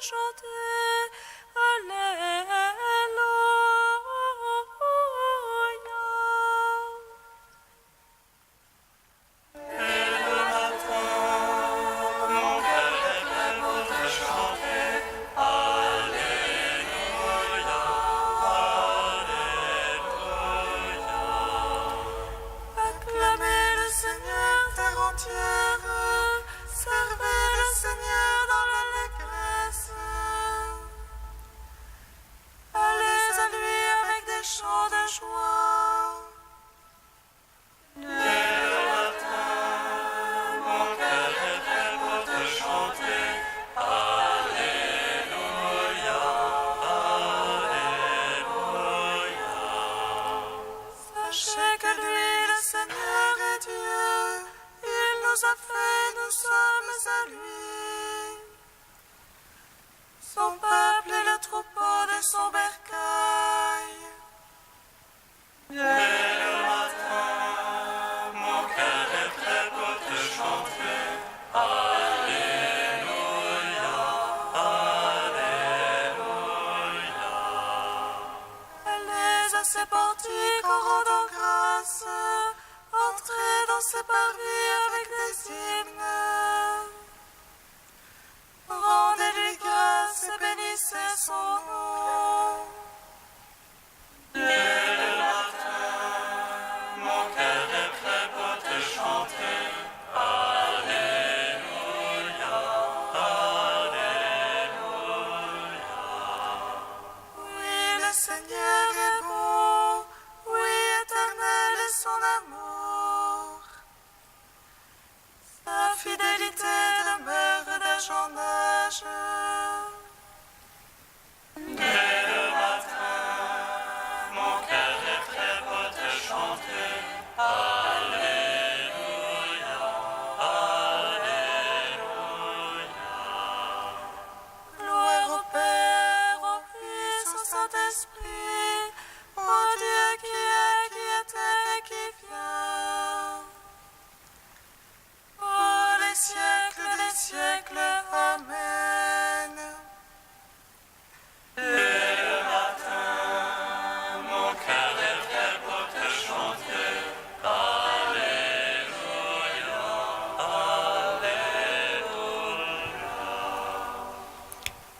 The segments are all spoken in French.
chanter. Alléluia. Acclamez le Seigneur terre entière, servez le Seigneur dans l'allégresse. Allez à lui avec des chants de joie. Dès le matin, mon cœur est prêt pour te chanter. Alléluia, Alléluia. Sachez que lui, le Seigneur est Dieu. Il nous a fait, nous sommes à lui. Son peuple est le troupeau de son bercail. Dès le matin, mon cœur est prêt pour te chanter. Alléluia, Alléluia. Allez à ses portiques en rendant grâce. Entrez dans ses parvis avec des hymnes. Rendez-lui grâce et bénissez son nom. Dès le matin, mon cœur est prêt pour te chanter. Alléluia, Alléluia. Oui, le Seigneur est bon. Oui, éternel est son amour. Sa fidélité demeure d'âge en âge. Dès le matin, mon cœur est prêt pour te chanter. Alléluia, Alléluia. Gloire au Père, au Fils, au Saint-Esprit, au Dieu qui était et qui vient. Oh, les siècles des siècles, Amen. Dès le matin, mon cœur est prêt pour te chanter. Alléluia, Alléluia.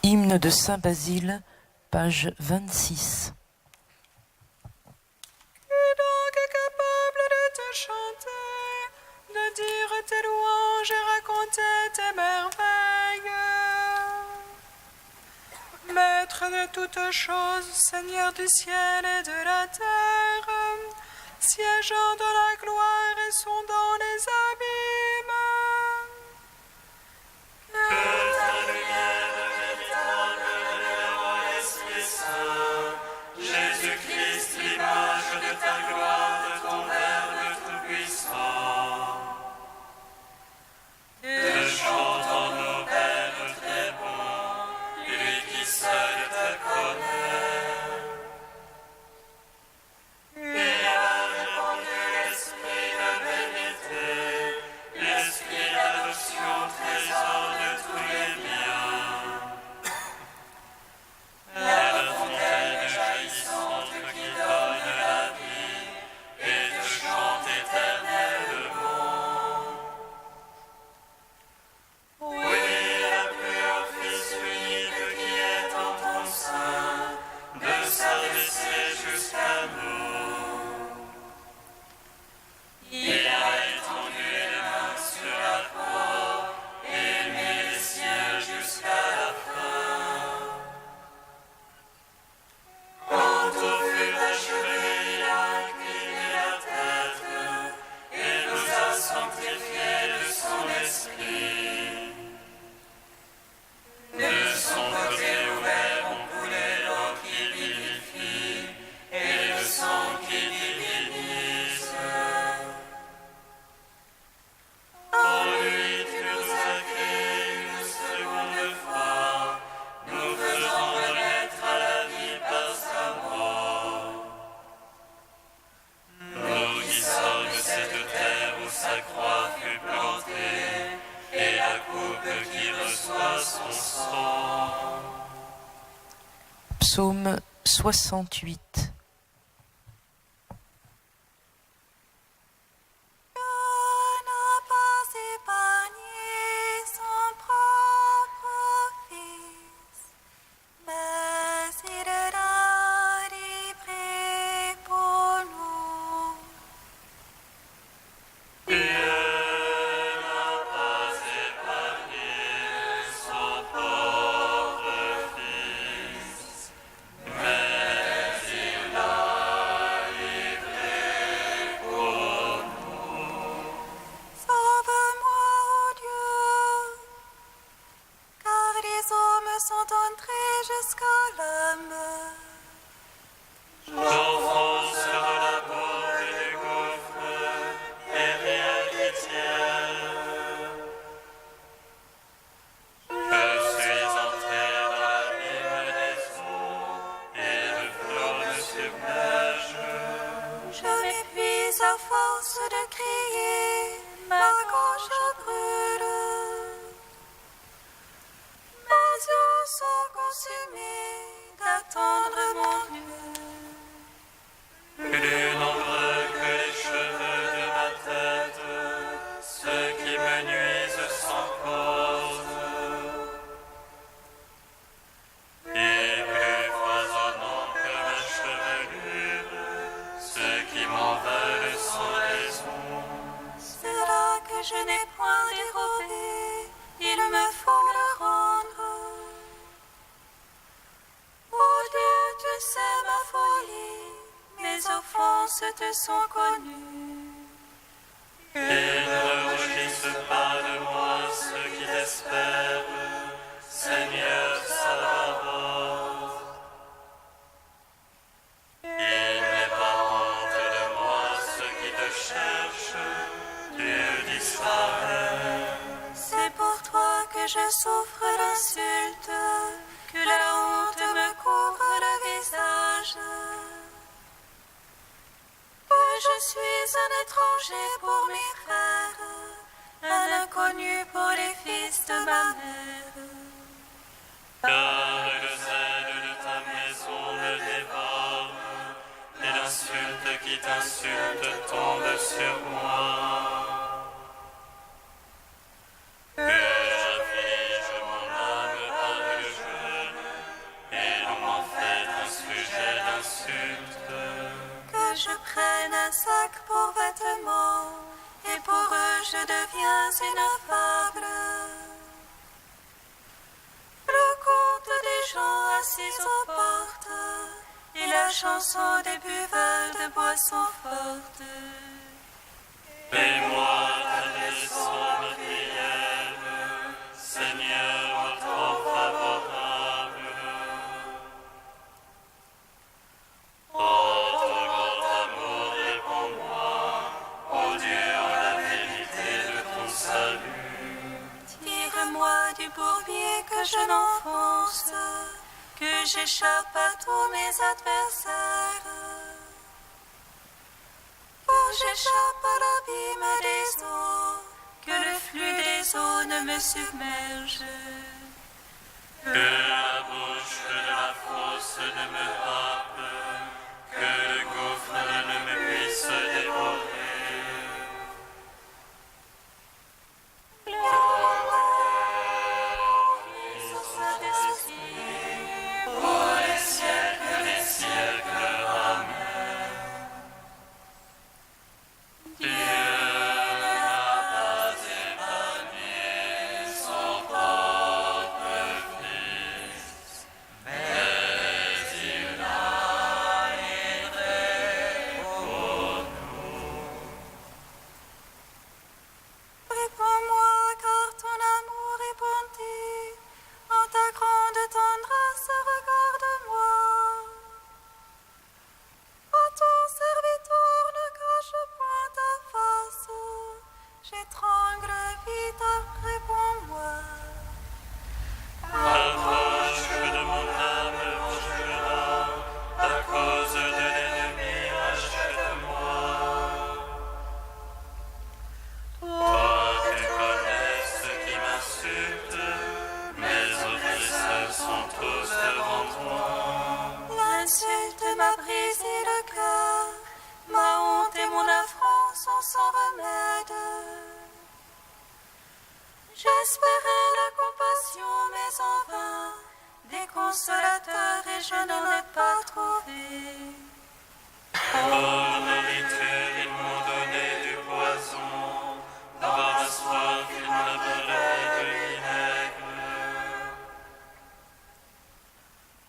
Hymne de Saint Basile, page 26. Qui donc est capable de te chanter, de dire tes louanges et raconter tes merveilles? Maître de toutes choses, Seigneur du ciel et de la terre, siégeant dans la gloire et sondant les abîmes. Que ta lumière véritable éclaire l'Esprit Saint, Jésus-Christ, l'image de ta gloire, de ton Verbe tout-puissant. Te chantons nos Pères très bons, lui qui seul te connaît. Il a répandu l'esprit de vérité, l'esprit d'adoption, trésor de tous les biens. La fontaine jaillissante qui donne la vie et te chante éternellement. Oui, la pure Fils unique qui est en ton sein, de s'adresser jusqu'à nous. Il a étendu les mains sur la croix et mis les siens jusqu'à la fin. Quand tout fut achevé, il a incliné la tête et nous a sanctifiés de son esprit. De son côté ouvert ont coulé l'eau qui vivifie et le sang qui divinise. En lui tu nous as créés une seconde fois, nous faisant renaître à la vie par sa mort. Nous qui sommes cette terre où sa croix fut plantée, et la coupe qui reçoit son sang. Psaume 68. Te sont connus. Et ne rougissent pas de moi ceux qui t'espèrent, Seigneur Sabaoth. Il n'est pas honte de moi ceux qui te cherchent, Dieu d'Israël. C'est pour toi que je souffre l'insulte, que la honte me couvre le visage. Je suis un étranger pour mes frères, un inconnu pour les fils de ma mère. Car le zèle de ta maison me dévore, et l'insulte qui t'insulte tombe sur moi. Que j'afflige mon âme par le jeûne, et l'on m'en fait un sujet d'insulte. Que je prenne un sac pour vêtements, et pour eux je deviens une fable. Le conte des gens assis aux portes, et la chanson des buveurs de boissons fortes. Fais-moi adresser ma prière, Seigneur, trop favorable. Oh, ton grand amour, réponds-moi, ô Dieu, en la vérité de ton salut. Tire-moi du bourbier que je n'enfonce, que j'échappe à tous mes adversaires. Oh, j'échappe à l'abîme des eaux, que le flux des eaux ne me submerge. Que la bouche de la fosse ne me happe, que le gouffre ne me puisse dévorer. Pour les siècles des siècles. Amen. Dieu n'a pas épargné son peuple. espérais la compassion, mais en vain, des consolateurs et je n'en ai pas trouvé. Pour nourriture, ils m'ont donné du poison. Dans ma soif, ils m'appelaient du vinaigre.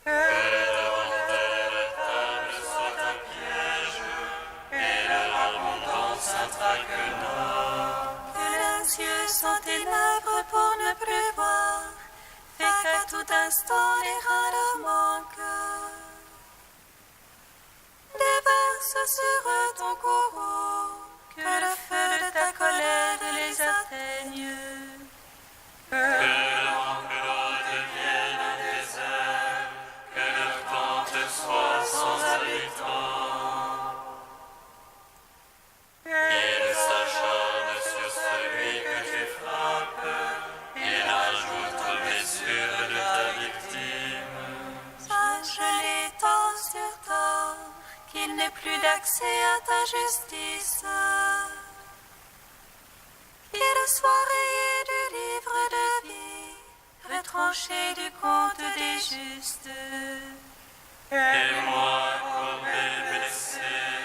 Que devant eux la table soit un piège, et leur abondance un traquenard. Que leurs yeux sont ténèbres pour ne plus voir, fait qu'à tout instant les reins leur manquent. Déverse sur eux ton courroux, que le feu de ta colère les atteigne. Que leur enclos devienne un désert, que leur tente soit sans habitants. Ils s'acharnent sur celui que tu frappes, ils rajoutent aux blessures de ta victime. Sache-les tort sur tort, qu'il n'ait plus d'accès à ta justice. Qu'il soit rayé du livre de vie, retranché du compte des justes. Et moi, pour mes blessés,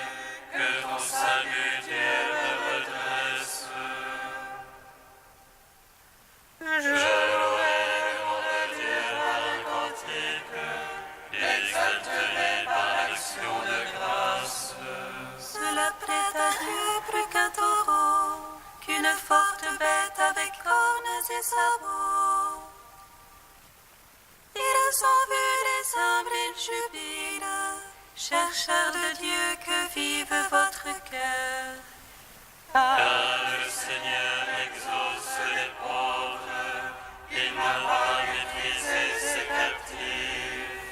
que ton salut, Dieu, me redresse. Je louerai le nom de Dieu par un cantique, exalterai par l'action de grâce. Cela prête à Dieu plus qu'un taureau, qu'une forte bête avec cornes et sabots. Ils ont vu les humbles, ils jubilent, chercheurs de Dieu, que vive votre cœur. Car le Seigneur exauce les pauvres, il n'a pas méprisé ses captifs.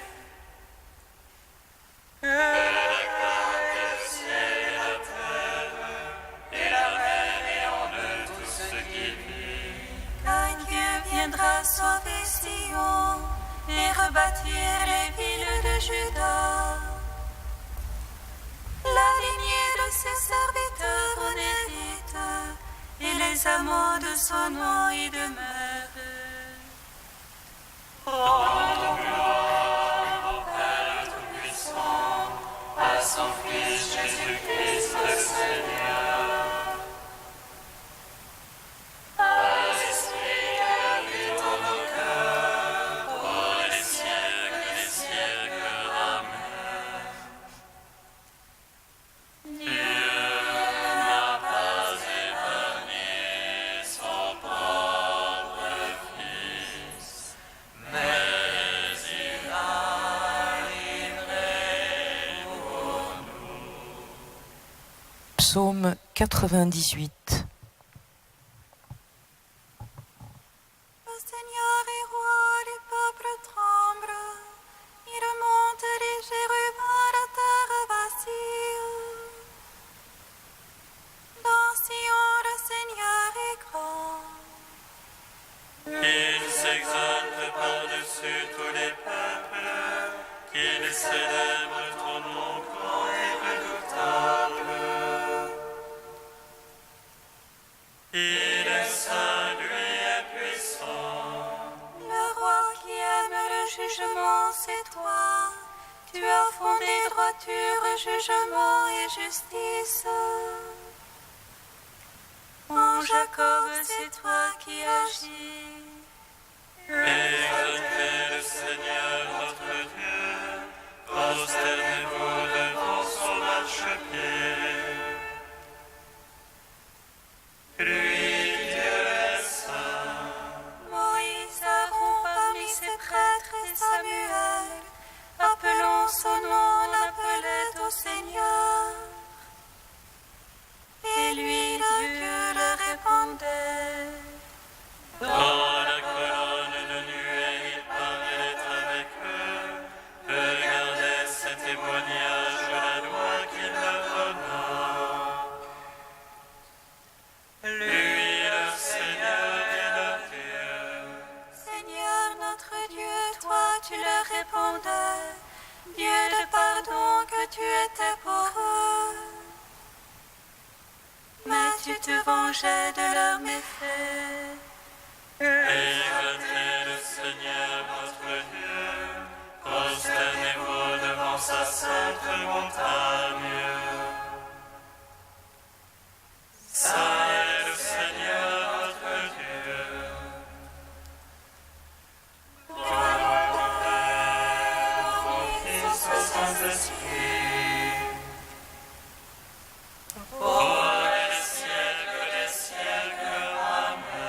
Que l'acclament le ciel et la terre, et la mer et en eux tout ce qui vit. Car Dieu viendra sauver Sion et rebâtir les villes de Juda. La lignée de ses serviteurs en hérite, et les amants de son nom y demeurent. Rendons gloire au Père Tout-Puissant, à son Fils Jésus-Christ le Seigneur. À l'Esprit qui habite en nos cœurs, pour les siècles des siècles. Amen. Dieu n'a pas épargné son propre Fils, mais il l'a livré pour nous. Psaume 98. Le Seigneur est roi, les peuples tremblent. Il monte les chérubins, la terre vacille. Dans Sion, le Seigneur est grand. Il s'exalte par-dessus tous les peuples, qu'il célèbre ton nom grand et redoutable. Il est saint, lui est puissant. Le roi qui aime le jugement, c'est toi. Tu as fondé droiture, jugement et justice. En Jacob, c'est toi qui agis. Exaltez le Seigneur notre Dieu, prosternez-vous devant son marchepied. Lui, Dieu est saint. Moïse, Aaron parmi ses prêtres et Samuel, appelons son nom, on appelait au Seigneur. Et lui, le Dieu, le répondait. Dans la colonne de nuée, il parlait avec eux, regardez ce témoignage de la loi qu'il leur donna. Lui, le Seigneur est leur Dieu. Seigneur notre Dieu, toi tu leur répondais, Dieu de pardon que tu étais pour eux. Mais tu te vengeais de leurs méfaits. Écoutez le Seigneur votre Dieu, prosternez-vous devant sa sainte montagne. Saint est le Seigneur votre Dieu. Gloire au Père, au Fils, au Saint-Esprit. Pour les siècles des siècles. Amen.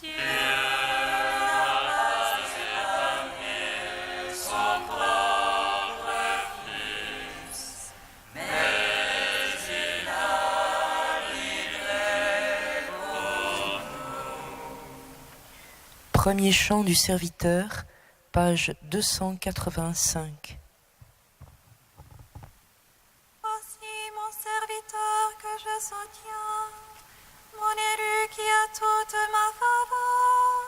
Dieu n'a pas épargné son propre Fils, mais il l'a livré pour nous. Premier chant du serviteur, page 285. Voici mon serviteur que je soutiens, mon élu qui a toute ma faveur.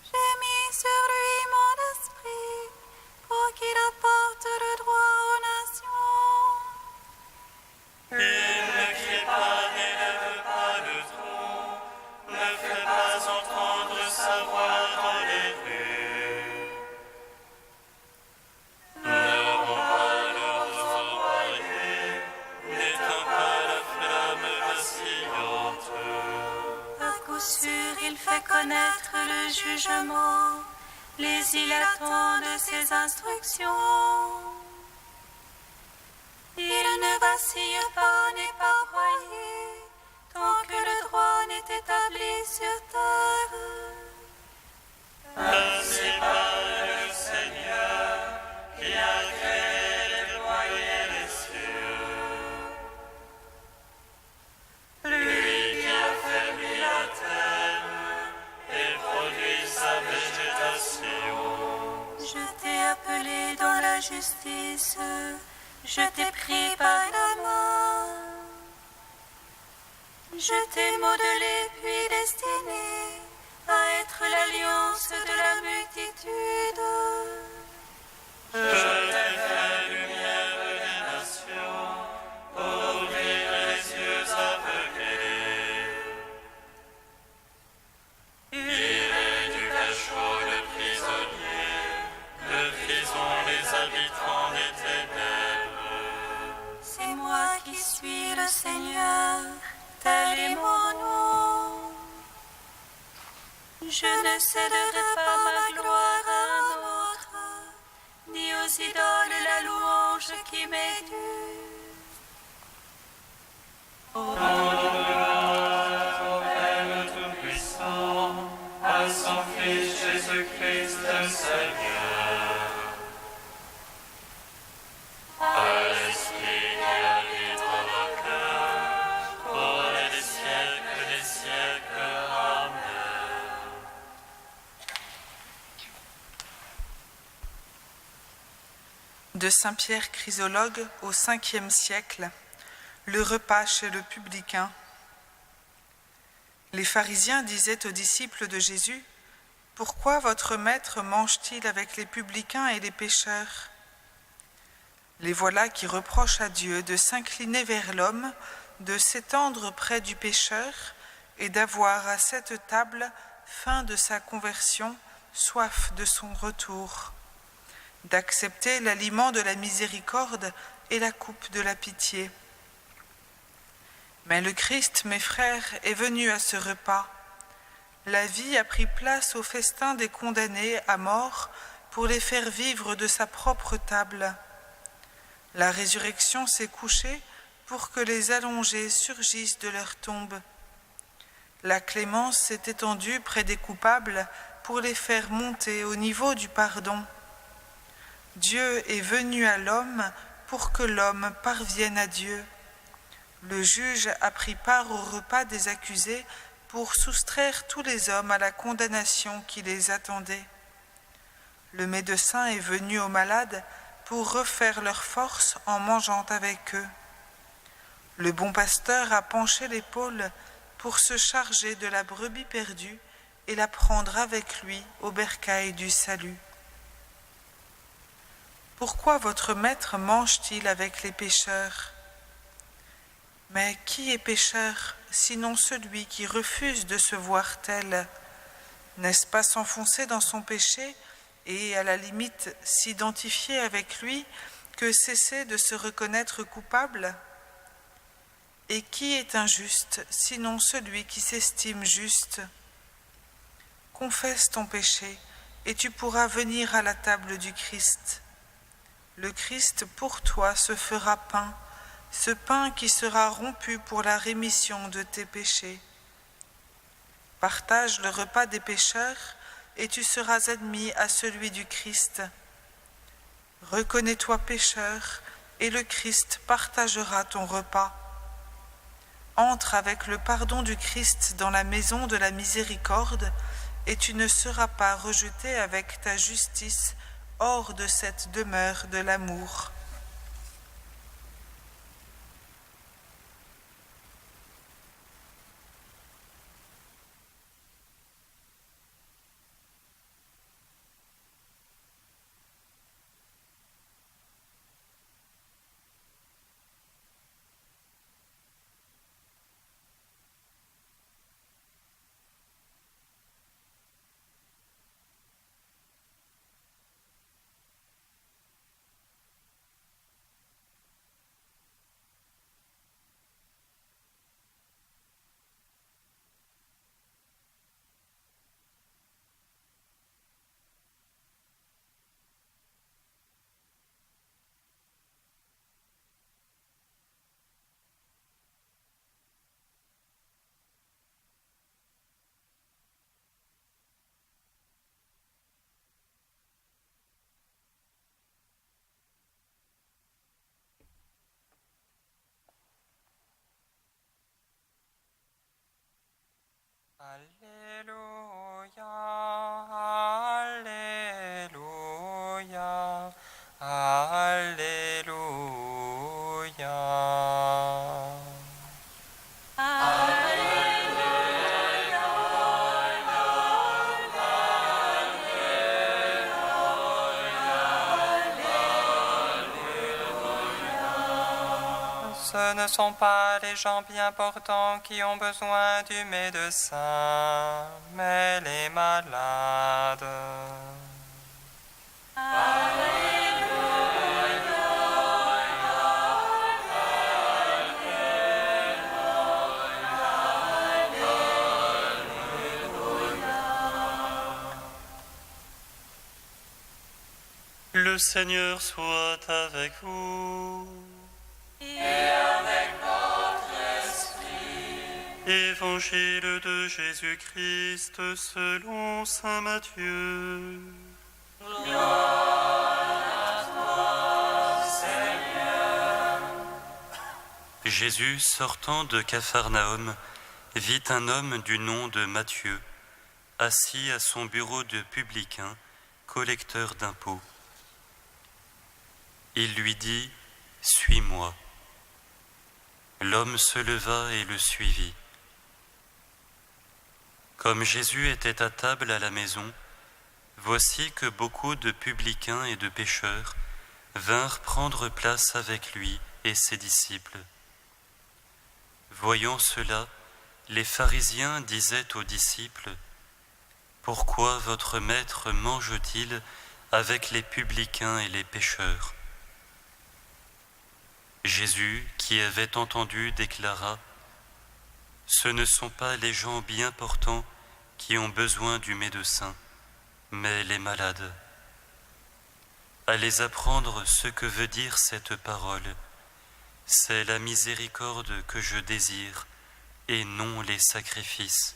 J'ai mis sur lui mon esprit pour qu'il apporte le droit aux nations. Il ne crie pas, n'élève pas le tronc, ne fait pas entendre sa voix dans les rues. Ne rompt pas le roseau broyé, n'éteint pas la flamme vacillante. À coup sûr, il fait connaître le jugement, les dilatants de ses instructions. Il ne vacille pas, n'est pas broyé, tant que le droit n'est établi sur terre. Ainsi parle le Seigneur, qui a créé les broyés et les cieux. Lui qui a fermé la terre et produit sa végétation. Je t'ai appelé dans la justice, je t'ai pris par la main. Je t'ai modelé puis destiné à être l'alliance de la multitude. Je t'ai fait lumière des nations, pour ouvrir les yeux aveuglés. Tirez du cachot le prisonnier, de prison les habitants des ténèbres. C'est moi qui suis le Seigneur, tel est mon nom. Je ne céderai pas ma gloire à un autre, ni aux idoles la louange qui m'est due. Ô gloire au Père Tout-Puissant, à son Fils Jésus-Christ le Seigneur, à l'Esprit qui habite dans nos cœurs, pour les siècles des siècles. Amen. De Saint Pierre Chrysologue au 5e siècle, le repas chez le publicain. Les pharisiens disaient aux disciples de Jésus, « Pourquoi votre maître mange-t-il avec les publicains et les pécheurs ?» Les voilà qui reprochent à Dieu de s'incliner vers l'homme, de s'étendre près du pécheur et d'avoir à cette table faim de sa conversion, soif de son retour, d'accepter l'aliment de la miséricorde et la coupe de la pitié. Mais le Christ, mes frères, est venu à ce repas. La vie a pris place au festin des condamnés à mort pour les faire vivre de sa propre table. La résurrection s'est couchée pour que les allongés surgissent de leur tombe. La clémence s'est étendue près des coupables pour les faire monter au niveau du pardon. Dieu est venu à l'homme pour que l'homme parvienne à Dieu. Le juge a pris part au repas des accusés pour soustraire tous les hommes à la condamnation qui les attendait. Le médecin est venu aux malades pour refaire leur force en mangeant avec eux. Le bon pasteur a penché l'épaule pour se charger de la brebis perdue et la prendre avec lui au bercail du salut. Pourquoi votre maître mange-t-il avec les pécheurs ? Mais qui est pécheur, sinon celui qui refuse de se voir tel? N'est-ce pas s'enfoncer dans son péché et, à la limite, s'identifier avec lui que cesser de se reconnaître coupable? Et qui est injuste, sinon celui qui s'estime juste? Confesse ton péché, et tu pourras venir à la table du Christ. Le Christ pour toi se fera pain, ce pain qui sera rompu pour la rémission de tes péchés. Partage le repas des pécheurs, et tu seras admis à celui du Christ. Reconnais-toi pécheur, et le Christ partagera ton repas. Entre avec le pardon du Christ dans la maison de la miséricorde, et tu ne seras pas rejeté avec ta justice hors de cette demeure de l'amour. Alléluia, Alléluia, Alléluia. Ce ne sont pas les gens bien portants qui ont besoin du médecin, mais les malades. Le Seigneur soit avec vous. Évangile de Jésus-Christ selon saint Matthieu. Jésus, sortant de Capharnaüm, vit un homme du nom de Matthieu, assis à son bureau de publicain, collecteur d'impôts. Il lui dit : « Suis-moi. » L'homme se leva et le suivit. Comme Jésus était à table à la maison, voici que beaucoup de publicains et de pécheurs vinrent prendre place avec lui et ses disciples. Voyant cela, les pharisiens disaient aux disciples : « Pourquoi votre maître mange-t-il avec les publicains et les pécheurs ?» Jésus, qui avait entendu, déclara : « Ce ne sont pas les gens bien portants qui ont besoin du médecin, mais les malades. Allez apprendre ce que veut dire cette parole. C'est la miséricorde que je désire, et non les sacrifices.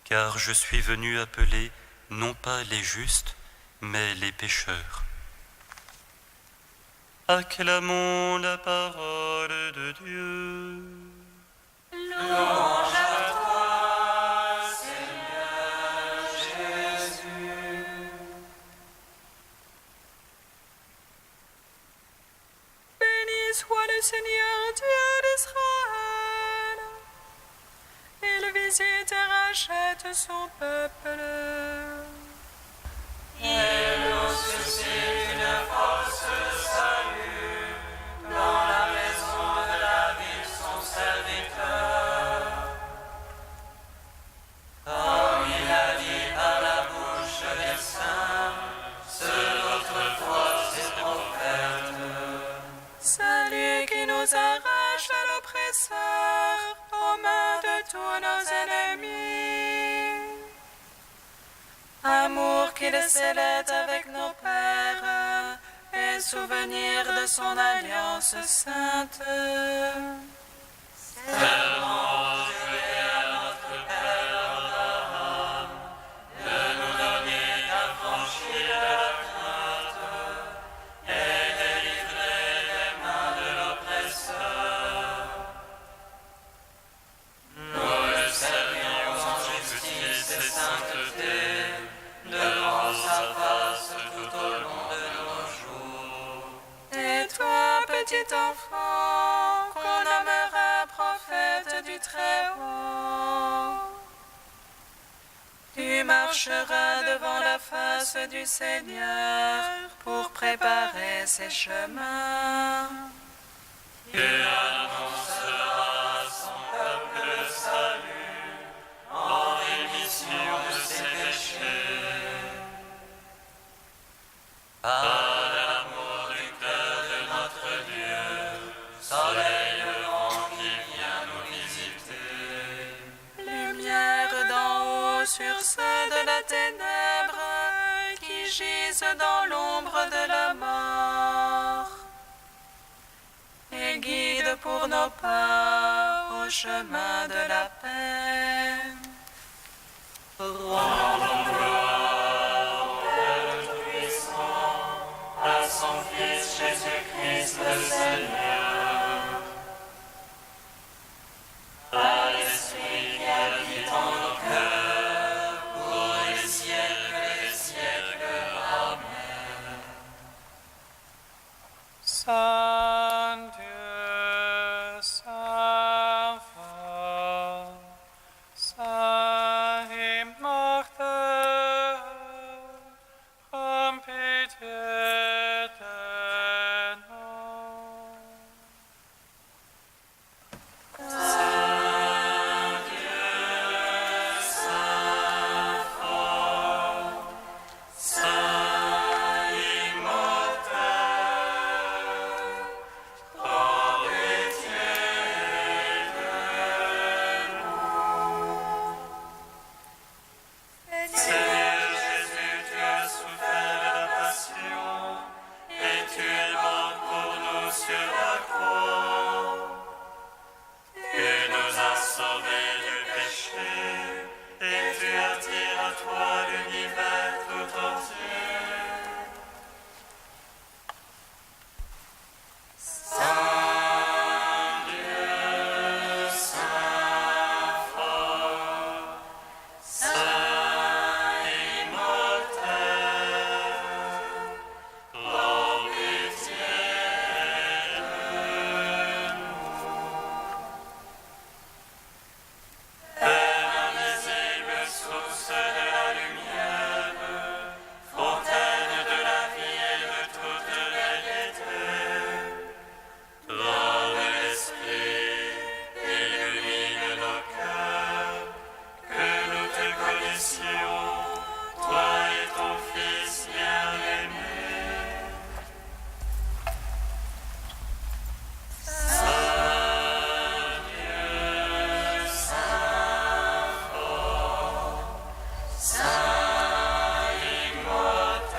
Car je suis venu appeler non pas les justes, mais les pécheurs. » Acclamons la parole de Dieu. Louange à toi, Seigneur Jésus. Béni soit le Seigneur Dieu d'Israël. Il visite et rachète son peuple. Il nous suscite une force salut dans la maison de la ennemis. Amour qu'il scellait avec nos pères, et souvenir de son alliance sainte. Serment juré à notre Père Abraham, de nous donner d'affranchir la crainte et délivrer des mains de l'oppresseur. Nous le servions en justice et sainteté, devant sa face tout au long de nos jours. Et toi, petit enfant, qu'on nommera prophète du Très-Haut, tu marcheras devant la face du Seigneur pour préparer ses chemins. Tu annonceras à son peuple le salut en rémission de ses péchés. Par l'amour du cœur de notre Dieu, soleil levant qui vient nous visiter. Lumière d'en haut sur ceux de la ténèbre qui gisent dans l'ombre de la mort. Et guide pour nos pas au chemin de la paix. Rendons gloire au Père Tout-Puissant, à son Fils Jésus-Christ le Seigneur, à l'Esprit qui habite en nos cœurs, pour les siècles des siècles. Amen. Saint Dieu, Saint fort, Saint immortel, prends pitié de nous. Seigneur Jésus, tu as souffert la passion, et tu es mort pour nous sur la croix. Tu nous as sauvés du péché, et tu attires à toi l'univers tout entier. Saint Dieu, Saint fort, Saint immortel, prends pitié de nous. Père invisible, source de la lumière, fontaine de la vie et de toute vérité, donne l'esprit, illumine nos cœurs, que nous te connaissions, toi et ton Fils bien-aimé. Saint Dieu, Saint fort, Saint immortel,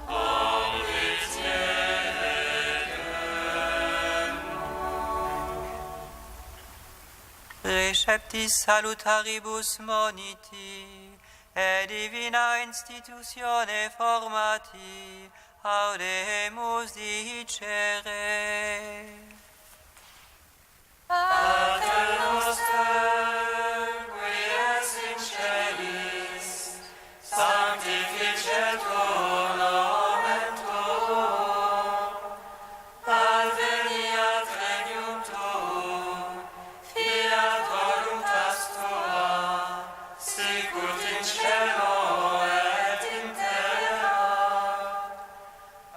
prends pitié Receptis salutaribus moniti, et divina institutione formati, audemus dicere. Pater noster, qui es in celis, sanctificetur nomen tuum, adveniat regnum tuum, fiat voluntas tua, sicut in cielo et in terra.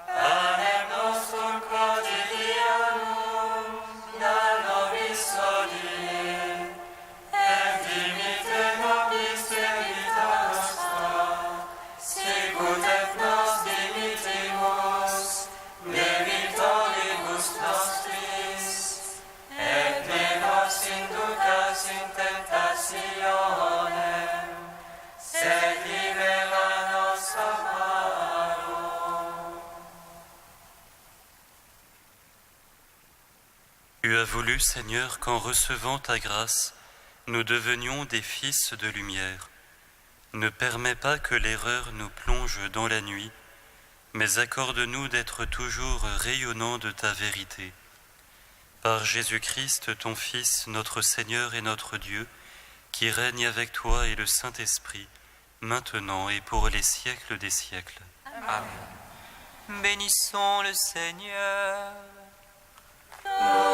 Panem nostrum quotidianum da nobis hodie, Tu as voulu, Seigneur, qu'en recevant ta grâce, nous devenions des fils de lumière. Ne permets pas que l'erreur nous plonge dans la nuit, mais accorde-nous d'être toujours rayonnants de ta vérité. Par Jésus-Christ, ton Fils, notre Seigneur et notre Dieu, qui règne avec toi et le Saint-Esprit, maintenant et pour les siècles des siècles. Bénissons le Seigneur. Nous